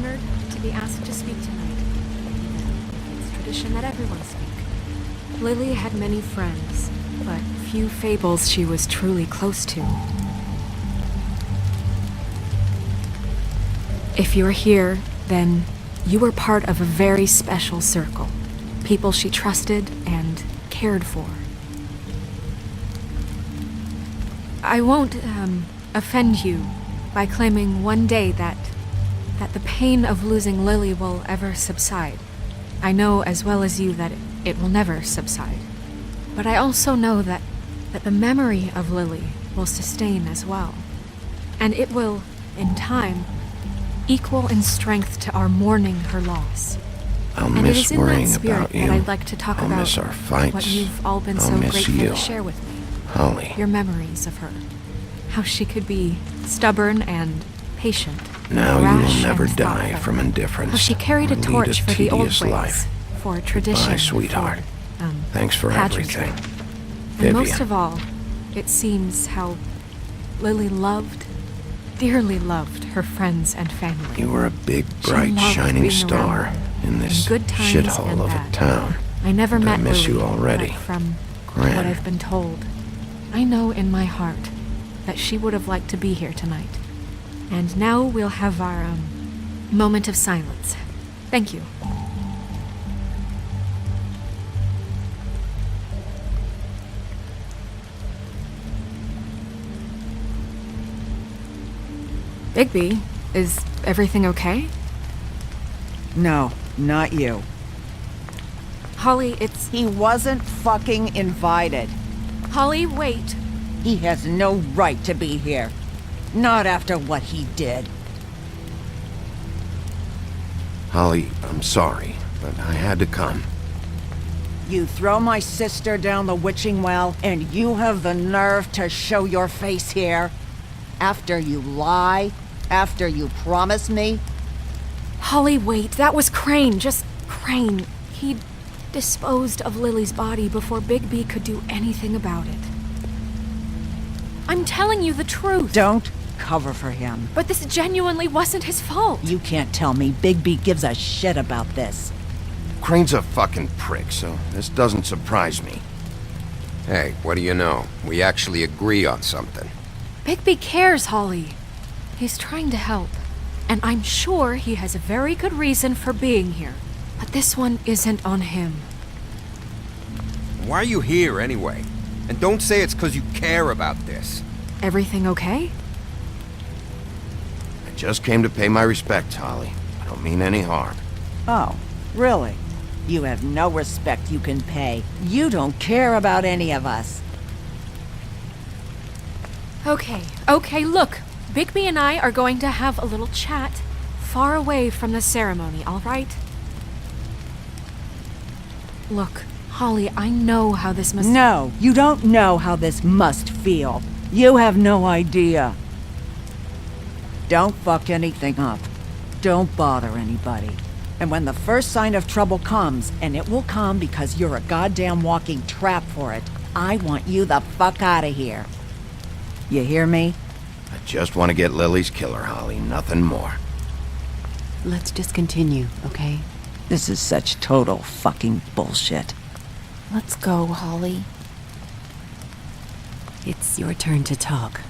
honored to be asked to speak tonight. It's tradition that everyone speak. Lily had many friends, but few Fables she was truly close to. If you're here, then you were part of a very special circle. People she trusted and cared for. I won't, offend you by claiming one day that the pain of losing Lily will ever subside. I know as well as you that it will never subside. But I also know that the memory of Lily will sustain as well. And it will, in time, equal in strength to our mourning her loss. I'll and miss it is in worrying that spirit about you. that I'd like to talk I'll about miss our fights. what you've all been I'll so miss grateful you. to share with me. Holly. Your memories of her. How she could be stubborn and patient. Now you rash will never and die thoughtful. from indifference. How she carried a or lead torch for the old tedious ways. life. For tradition. Goodbye, sweetheart. For, Thanks for pageantry. everything. And most Vivian. of all, it seems how Lily loved, dearly loved her friends and family. You were a big, She bright, loved shining being star around in this good times shithole and of a bad. town. I never And met I miss Lily, you already. but from Gran. what I've been told, I know in my heart that she would have liked to be here tonight. And now we'll have our moment of silence. Thank you. Bigby, is everything okay? No, not you. Holly, it's... He wasn't fucking invited. Holly, wait. He has no right to be here. Not after what he did. Holly, I'm sorry, but I had to come. You throw my sister down the witching well, and you have the nerve to show your face here? After you lie? After you promise me? Holly, wait. That was Crane. Just Crane. He disposed of Lily's body before Bigby could do anything about it. I'm telling you the truth. Don't cover for him. But this genuinely wasn't his fault. You can't tell me Bigby gives a shit about this. Crane's a fucking prick, so this doesn't surprise me. Hey, what do you know? We actually agree on something. Bigby cares, Holly. He's trying to help. And I'm sure he has a very good reason for being here. But this one isn't on him. Why are you here anyway? And don't say it's because you care about this. Everything okay? I just came to pay my respects, Holly. I don't mean any harm. Oh, really? You have no respect you can pay. You don't care about any of us. Okay, look. Bigby and I are going to have a little chat far away from the ceremony, all right? Look, Holly, I know how this must... No, you don't know how this must feel. You have no idea. Don't fuck anything up. Don't bother anybody. And when the first sign of trouble comes, and it will come because you're a goddamn walking trap for it, I want you the fuck out of here. You hear me? I just want to get Lily's killer, Holly. Nothing more. Let's just continue, okay? This is such total fucking bullshit. Let's go, Holly. It's your turn to talk.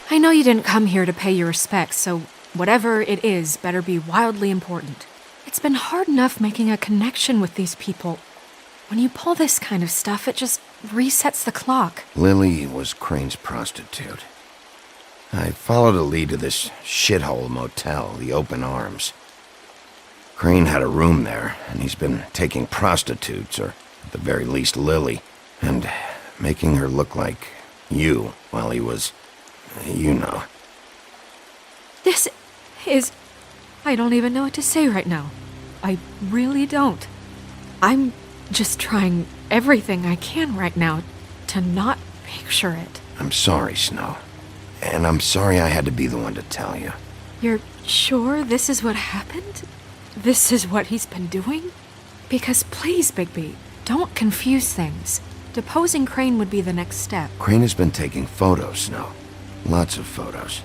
I know you didn't come here to pay your respects, so whatever it is better be wildly important. It's been hard enough making a connection with these people. When you pull this kind of stuff, it just resets the clock. Lily was Crane's prostitute. I followed a lead to this shithole motel, the Open Arms. Crane had a room there, and he's been taking prostitutes, or at the very least Lily, and making her look like you while he was, you know. This is... I don't even know what to say right now. I really don't. I'm just trying everything I can right now to not picture it. I'm sorry, Snow. And I'm sorry I had to be the one to tell you. You're sure this is what happened? this is what he's been doing? Because please, Bigby, don't confuse things. Deposing Crane would be the next step. Crane has been taking photos, Snow. Lots of photos.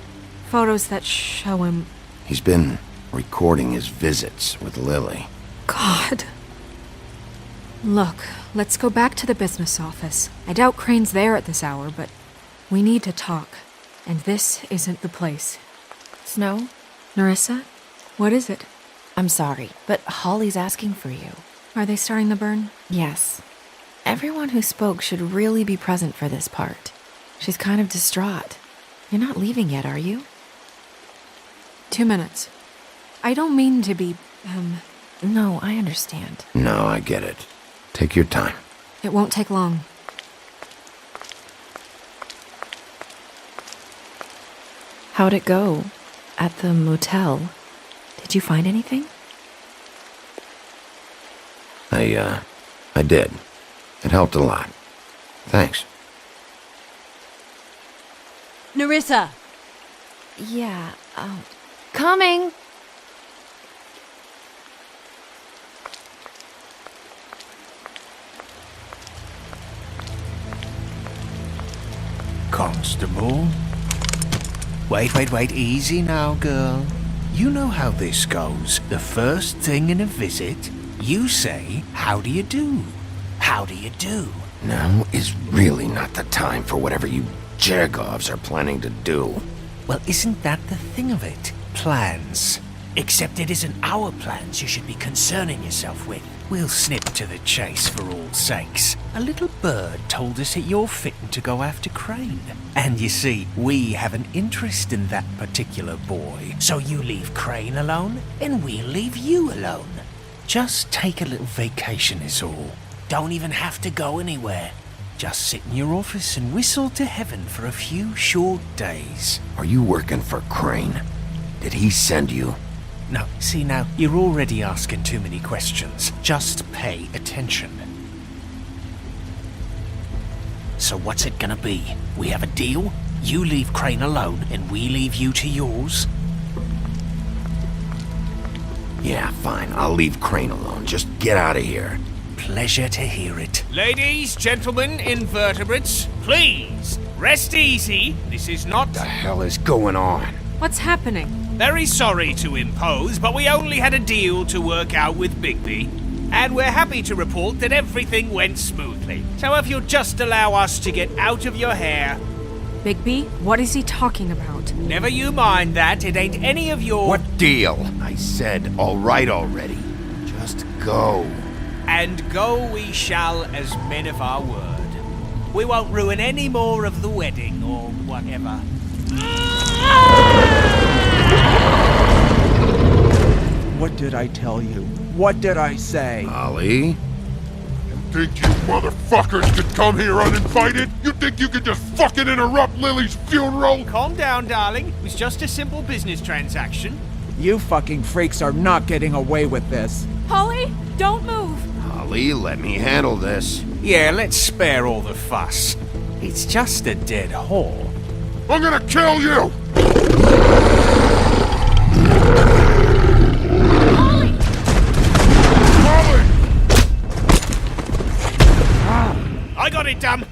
Photos that show him... He's been recording his visits with Lily. God. Look, let's go back to the business office. I doubt Crane's there at this hour, but we need to talk. And this isn't the place. Snow? Nerissa? What is it? I'm sorry, but Holly's asking for you. Are they starting the burn? Yes. Everyone who spoke should really be present for this part. She's kind of distraught. You're not leaving yet, are you? 2 minutes. I don't mean to be, No, I understand. No, I get it. Take your time. It won't take long. How'd it go? At the motel? Did you find anything? I did. It helped a lot. Thanks. Nerissa! Yeah, coming! Constable? Wait, easy now, girl. You know how this goes. The first thing in a visit, you say, how do you do? How do you do? Now is really not the time for whatever you Jergovs are planning to do. Well, isn't that the thing of it? Plans. Except it isn't our plans you should be concerning yourself with. We'll snip to the chase for all sakes. A little bird told us that you're fitting to go after Crane. And you see, we have an interest in that particular boy. So you leave Crane alone, and we'll leave you alone. Just take a little vacation is all. Don't even have to go anywhere. Just sit in your office and whistle to heaven for a few short days. Are you working for Crane? Did he send you? No, see now, you're already asking too many questions. Just pay attention. So what's it gonna be? We have a deal? You leave Crane alone and we leave you to yours? Yeah, fine. I'll leave Crane alone. Just get out of here. Pleasure to hear it. Ladies, gentlemen, invertebrates, please, rest easy. This is not... What the hell is going on? What's happening? Very sorry to impose, but we only had a deal to work out with Bigby. And we're happy to report that everything went smoothly. So if you'll just allow us to get out of your hair... Bigby, what is he talking about? Never you mind that, it ain't any of your... What deal? I said all right already. Just go. And go we shall as men of our word. We won't ruin any more of the wedding or whatever. What did I tell you? What did I say? Ollie? Think you motherfuckers could come here uninvited? You think you could just fucking interrupt Lily's funeral? Calm down, darling. It was just a simple business transaction. You fucking freaks are not getting away with this. Holly, don't move! Ollie, let me handle this. Yeah, let's spare all the fuss. It's just a dead whore. I'm gonna kill you! Holly! Holly! I got it, damn.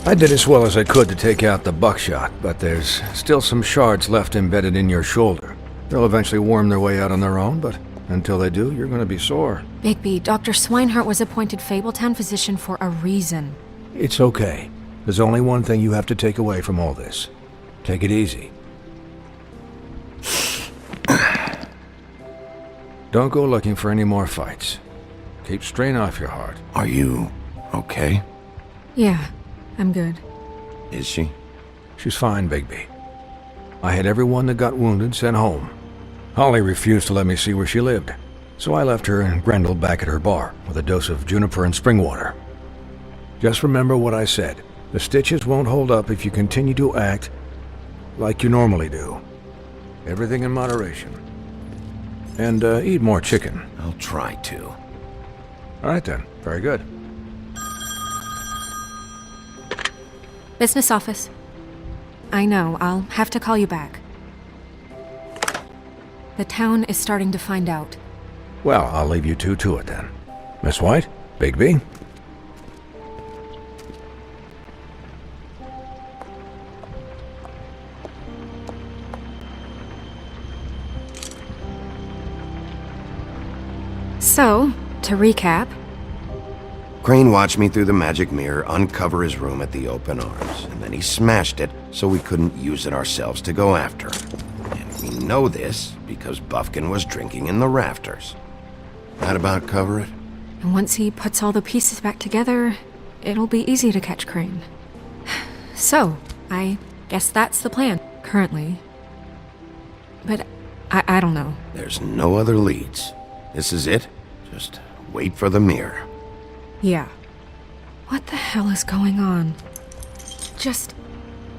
I did as well as I could to take out the buckshot, but there's still some shards left embedded in your shoulder. They'll eventually worm their way out on their own, but until they do, you're going to be sore. Bigby, Dr. Swinehart was appointed Fabletown physician for a reason. It's okay. There's only one thing you have to take away from all this. Take it easy. Don't go looking for any more fights. Keep strain off your heart. Are you okay? Yeah, I'm good. Is she? She's fine, Bigby. I had everyone that got wounded sent home. Holly refused to let me see where she lived, so I left her and Grendel back at her bar with a dose of juniper and spring water. Just remember what I said. The stitches won't hold up if you continue to act like you normally do. Everything in moderation. And eat more chicken. I'll try to. All right then. Very good. Business office. I know, I'll have to call you back. The town is starting to find out. Well, I'll leave you two to it then. Miss White? Bigby? So, to recap... Crane watched me through the magic mirror uncover his room at the open arms, and then he smashed it so we couldn't use it ourselves to go after him. And we know this because Buffkin was drinking in the rafters. That about cover it? And once he puts all the pieces back together, it'll be easy to catch Crane. So, I guess that's the plan, currently. But I don't know. There's no other leads. This is it. Just wait for the mirror. Yeah. What the hell is going on?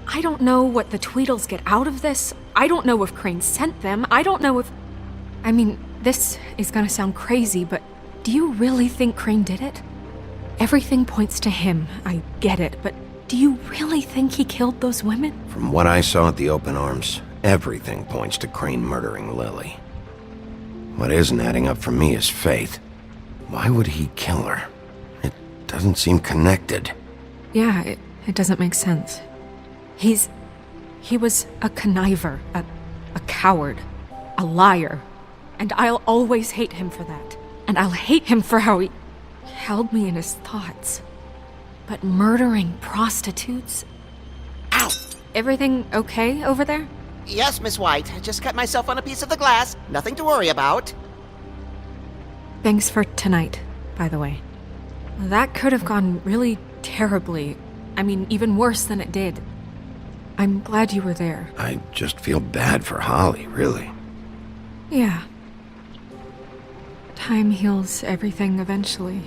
I don't know what the Tweedles get out of this. I don't know if Crane sent them. I don't know if... I mean, this is gonna sound crazy, but do you really think Crane did it? Everything points to him. I get it, but do you really think he killed those women? From what I saw at the open arms, everything points to Crane murdering Lily. What isn't adding up for me is Faith. Why would he kill her? It doesn't seem connected. Yeah, it doesn't make sense. He was a conniver, a coward, a liar. And I'll always hate him for that. And I'll hate him for how he held me in his thoughts. But murdering prostitutes? Ow! Everything okay over there? Yes, Miss White. I just cut myself on a piece of the glass. Nothing to worry about. Thanks for tonight, by the way. That could have gone really terribly. I mean, even worse than it did. I'm glad you were there. I just feel bad for Holly, really. Yeah. Time heals everything eventually.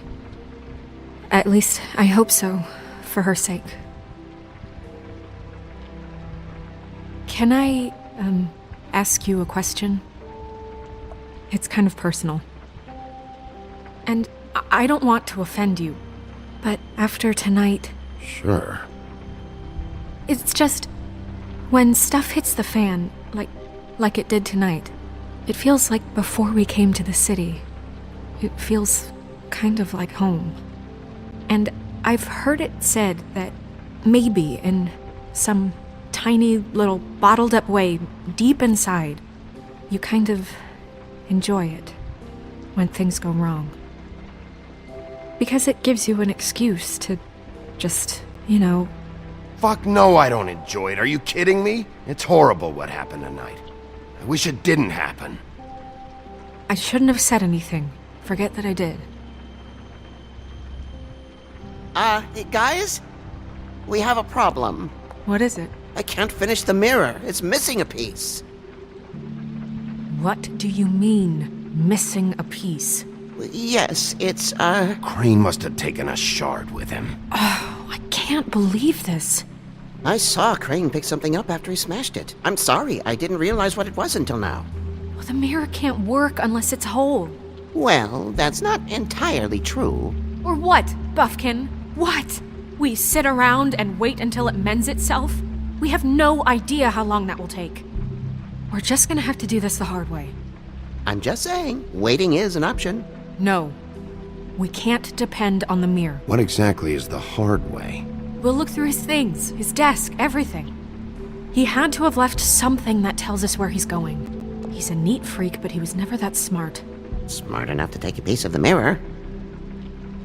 At least, I hope so, for her sake. Can I, ask you a question? It's kind of personal. And I don't want to offend you, but after tonight... Sure. It's just... when stuff hits the fan, like it did tonight, it feels like before we came to the city. It feels kind of like home. And I've heard it said that maybe in some tiny little bottled up way deep inside, you kind of enjoy it when things go wrong. Because it gives you an excuse to just, Fuck no, I don't enjoy it. Are you kidding me? It's horrible what happened tonight. I wish it didn't happen. I shouldn't have said anything. Forget that I did. Guys? We have a problem. What is it? I can't finish the mirror. It's missing a piece. What do you mean, missing a piece? Yes, it's, Crane must have taken a shard with him. Oh, I can't believe this. I saw Crane pick something up after he smashed it. I'm sorry, I didn't realize what it was until now. Well, the mirror can't work unless it's whole. Well, that's not entirely true. Or what, Buffkin? What? We sit around and wait until it mends itself? We have no idea how long that will take. We're just gonna have to do this the hard way. I'm just saying, waiting is an option. No. We can't depend on the mirror. What exactly is the hard way? We'll look through his things, his desk, everything. He had to have left something that tells us where he's going. He's a neat freak, but he was never that smart. Smart enough to take a piece of the mirror.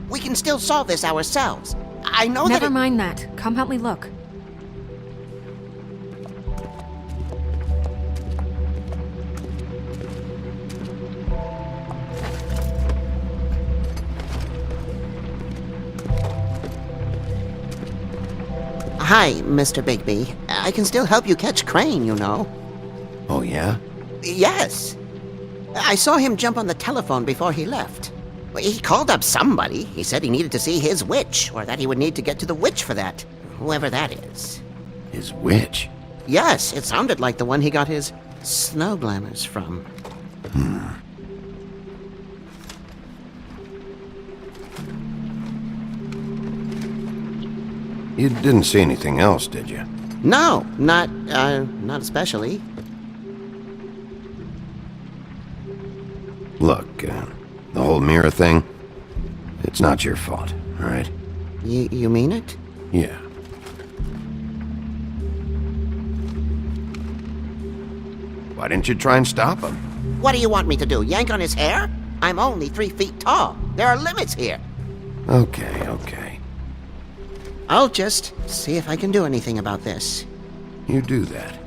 We can still solve this ourselves. I know that Never mind that. Come help me look. Hi, Mr. Bigby. I can still help you catch Crane, you know. Oh, yeah? Yes. I saw him jump on the telephone before he left. He called up somebody. He said he needed to see his witch, or that he would need to get to the witch for that. Whoever that is. His witch? Yes, it sounded like the one he got his snow glamours from. You didn't see anything else, did you? No, not especially. Look, the whole mirror thing, it's not your fault, all right? You mean it? Yeah. Why didn't you try and stop him? What do you want me to do, yank on his hair? I'm only 3 feet tall. There are limits here. Okay. I'll just see if I can do anything about this. You do that.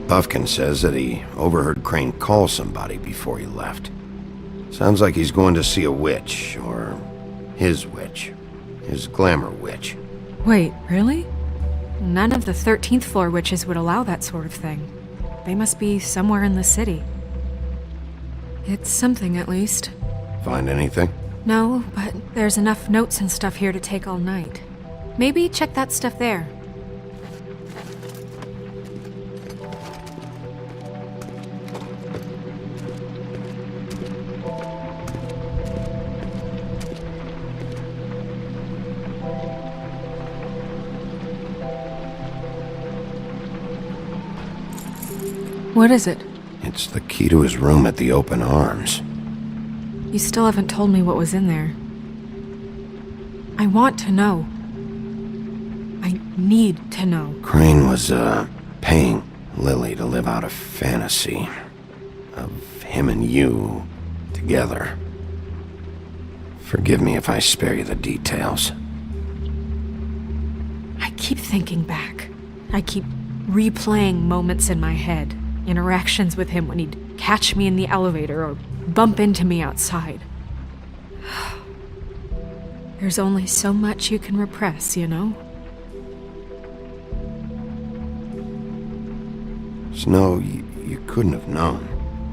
Puffkin says that he overheard Crane call somebody before he left. Sounds like he's going to see a witch, or his witch. His glamour witch. Wait, really? None of the 13th floor witches would allow that sort of thing. They must be somewhere in the city. It's something, at least. Find anything? No, but there's enough notes and stuff here to take all night. Maybe check that stuff there. What is it? It's the key to his room at the Open Arms. You still haven't told me what was in there. I want to know. I need to know. Crane was, paying Lily to live out a fantasy of him and you together. Forgive me if I spare you the details. I keep thinking back. I keep replaying moments in my head. Interactions with him when he'd catch me in the elevator or bump into me outside. There's only so much you can repress, you know? Snow, you couldn't have known.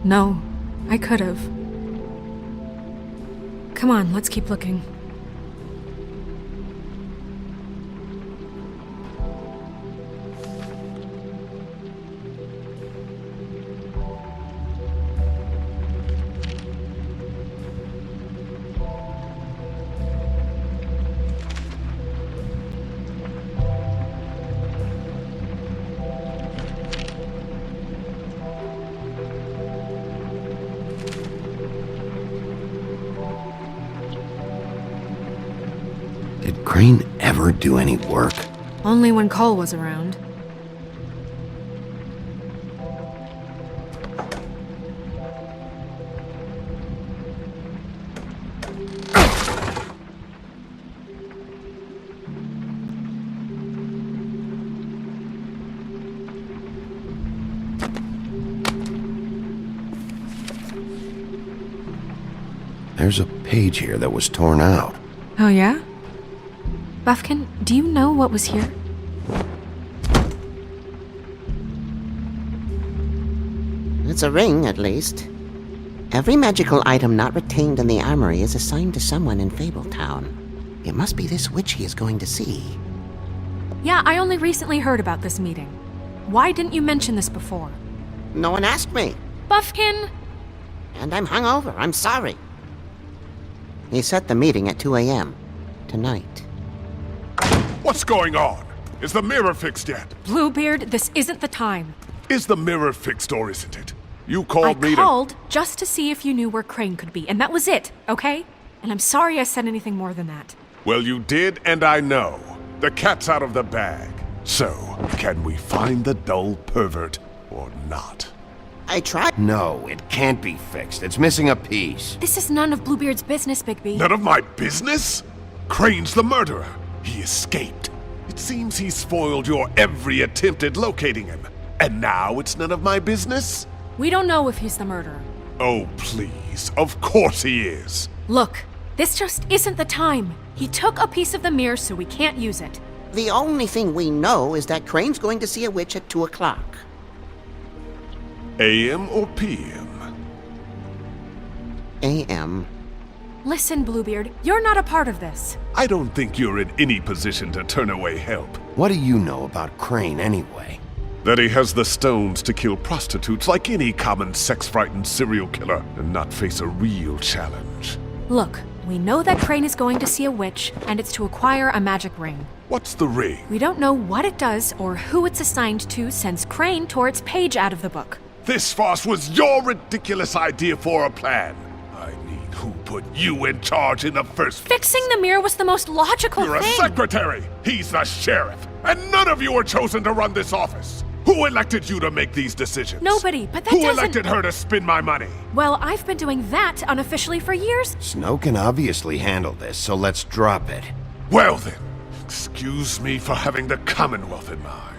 No, I could have. Come on, let's keep looking. Did Crane ever do any work? Only when Cole was around. There's a page here that was torn out. Oh, yeah? Buffkin, do you know what was here? It's a ring, at least. Every magical item not retained in the armory is assigned to someone in Fabletown. It must be this witch he is going to see. Yeah, I only recently heard about this meeting. Why didn't you mention this before? No one asked me. Buffkin! And I'm hungover. I'm sorry. He set the meeting at 2 a.m. tonight. What's going on? Is the mirror fixed yet? Bluebeard, this isn't the time. Is the mirror fixed or isn't it? You called me I called just to see if you knew where Crane could be, and that was it, okay? And I'm sorry I said anything more than that. Well, you did, and I know. The cat's out of the bag. So, can we find the dull pervert or not? I tried. No, it can't be fixed. It's missing a piece. This is none of Bluebeard's business, Bigby. None of my business? Crane's the murderer. He escaped. It seems he spoiled your every attempt at locating him. And now it's none of my business? We don't know if he's the murderer. Oh, please. Of course he is. Look, this just isn't the time. He took a piece of the mirror, so we can't use it. The only thing we know is that Crane's going to see a witch at 2 o'clock. AM or PM? AM. Listen, Bluebeard, you're not a part of this. I don't think you're in any position to turn away help. What do you know about Crane anyway? That he has the stones to kill prostitutes like any common sex-frightened serial killer and not face a real challenge. Look, we know that Crane is going to see a witch, and it's to acquire a magic ring. What's the ring? We don't know what it does or who it's assigned to since Crane tore its page out of the book. This farce was your ridiculous idea for a plan. I mean, who put you in charge in the first place? Fixing the mirror was the most logical You're thing. a secretary. He's the sheriff. And none of you were chosen to run this office. Who elected you to make these decisions? Nobody, but that Who doesn't... elected her to spend my money? Well, I've been doing that unofficially for years. Snow can obviously handle this, so let's drop it. Well then, excuse me for having the Commonwealth in mind.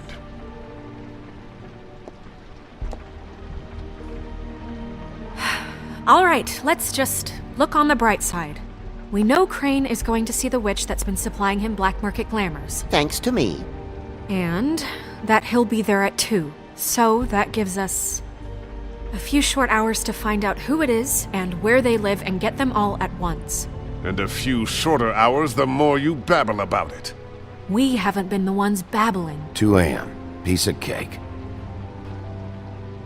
All right, let's just look on the bright side. We know Crane is going to see the witch that's been supplying him black market glamours. Thanks to me. And that he'll be there at 2. So that gives us a few short hours to find out who it is and where they live and get them all at once. And a few shorter hours the more you babble about it. We haven't been the ones babbling. 2 a.m. Piece of cake.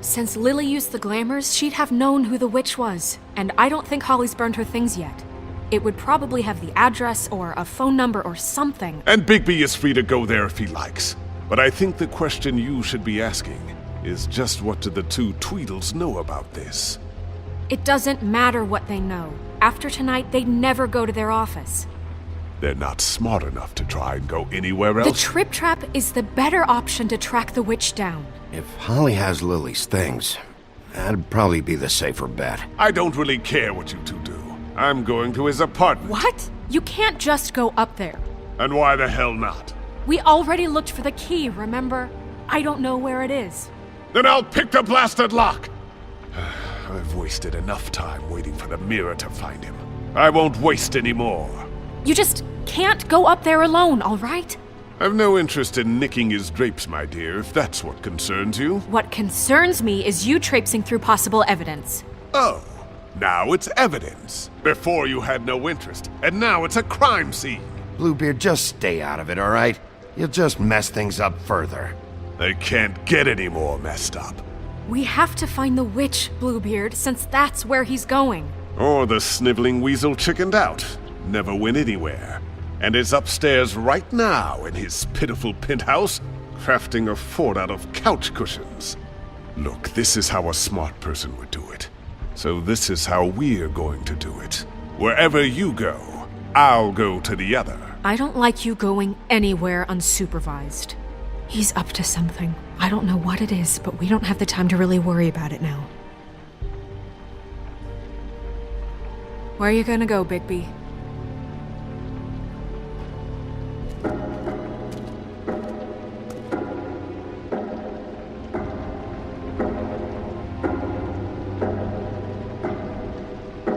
Since Lily used the glamours, she'd have known who the witch was. And I don't think Holly's burned her things yet. It would probably have the address or a phone number or something. And Bigby is free to go there if he likes. But I think the question you should be asking is just what do the 2 Tweedles know about this? It doesn't matter what they know. After tonight, they'd never go to their office. They're not smart enough to try and go anywhere The else. trip trap is the better option to track the witch down. If Holly has Lily's things, that'd probably be the safer bet. I don't really care what you 2 do. I'm going to his apartment. What? You can't just go up there. And why the hell not? We already looked for the key, remember? I don't know where it is. Then I'll pick the blasted lock! I've wasted enough time waiting for the mirror to find him. I won't waste any more. You just can't go up there alone, all right? I've no interest in nicking his drapes, my dear, if that's what concerns you. What concerns me is you traipsing through possible evidence. Oh, now it's evidence. Before you had no interest, and now it's a crime scene. Bluebeard, just stay out of it, all right? You'll just mess things up further. They can't get any more messed up. We have to find the witch, Bluebeard, since that's where he's going. Or the sniveling weasel chickened out, never went anywhere, and is upstairs right now in his pitiful penthouse, crafting a fort out of couch cushions. Look, this is how a smart person would do it. So this is how we're going to do it. Wherever you go, I'll go to the other. I don't like you going anywhere unsupervised. He's up to something. I don't know what it is, but we don't have the time to really worry about it now. Where are you gonna go, Bigby?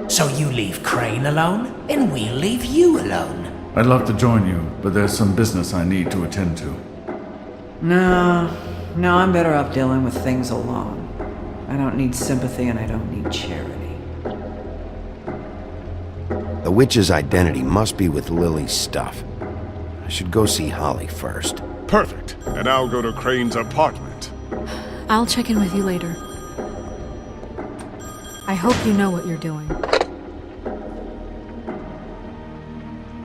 So you leave Crane alone, and we'll leave you alone. I'd love to join you, but there's some business I need to attend to. No, I'm better off dealing with things alone. I don't need sympathy and I don't need charity. The witch's identity must be with Lily's stuff. I should go see Holly first. Perfect. And I'll go to Crane's apartment. I'll check in with you later. I hope you know what you're doing.